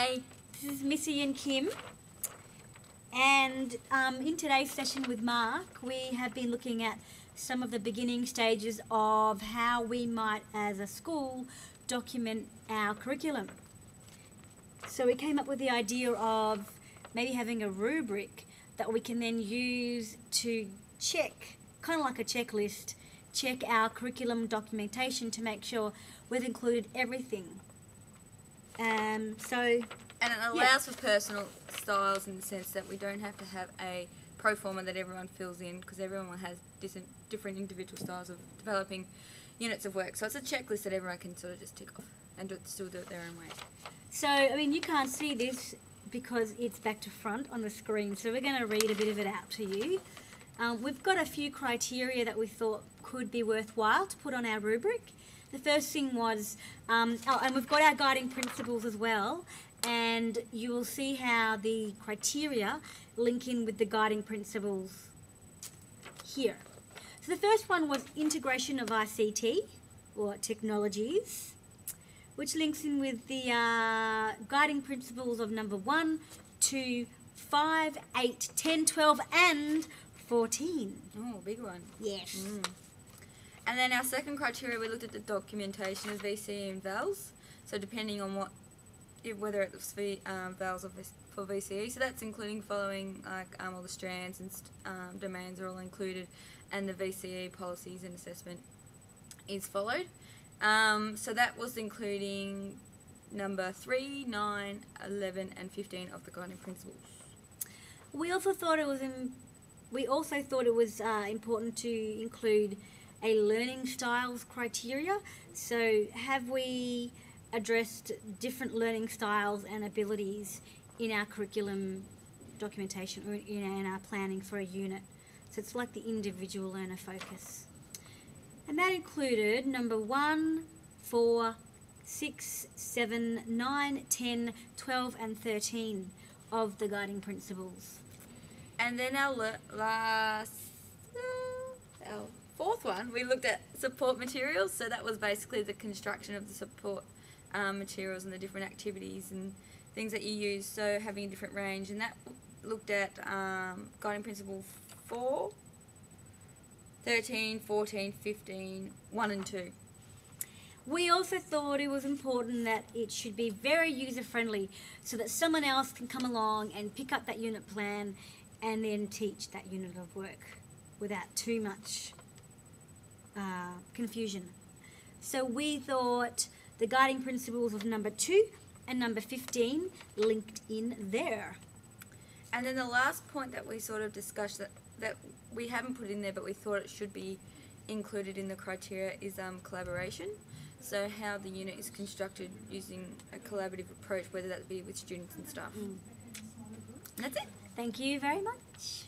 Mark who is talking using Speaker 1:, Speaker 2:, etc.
Speaker 1: Hi, this is Missy and Kim, and in today's session with Mark we have been looking at some of the beginning stages of how we might as a school document our curriculum. So we came up with the idea of maybe having a rubric that we can then use to check, kind of like a checklist, check our curriculum documentation to make sure we've included everything.
Speaker 2: And it allows for personal styles in the sense that we don't have to have a pro forma that everyone fills in, because everyone has different individual styles of developing units of work. So it's a checklist that everyone can sort of just tick off and still do it their own way.
Speaker 1: So, I mean, you can't see this because it's back to front on the screen, so we're going to read a bit of it out to you. We've got a few criteria that we thought could be worthwhile to put on our rubric. The first thing was, and we've got our guiding principles as well, and you will see how the criteria link in with the guiding principles here. So the first one was integration of ICT, or technologies, which links in with the guiding principles of number 1, 2, 5, 8, 10, 12 and 14.
Speaker 2: Oh, big one.
Speaker 1: Yes.
Speaker 2: And then our second criteria, we looked at the documentation of VCE and VALs. So depending on whether it's VALs or for VCE, so that's including following all the strands and domains are all included, and the VCE policies and assessment is followed. So that was including number 3, 9, 11 and 15 of the guiding principles.
Speaker 1: We also thought it was important to include a learning styles criteria. So have we addressed different learning styles and abilities in our curriculum documentation or in our planning for a unit? So it's like the individual learner focus. And that included number 1, 4, 6, 7, 9, 10, 12 and 13 of the guiding principles.
Speaker 2: And then our fourth one, we looked at support materials. So that was basically the construction of the support materials and the different activities and things that you use, so having a different range. And that looked at guiding principle 4, 13, 14, 15, 1 and 2.
Speaker 1: We also thought it was important that it should be very user-friendly so that someone else can come along and pick up that unit plan and then teach that unit of work without too much confusion. So we thought the guiding principles of number 2 and number 15 linked in there.
Speaker 2: And then the last point that we sort of discussed that we haven't put in there but we thought it should be included in the criteria is collaboration. So how the unit is constructed using a collaborative approach, whether that be with students and staff. And that's it.
Speaker 1: Thank you very much.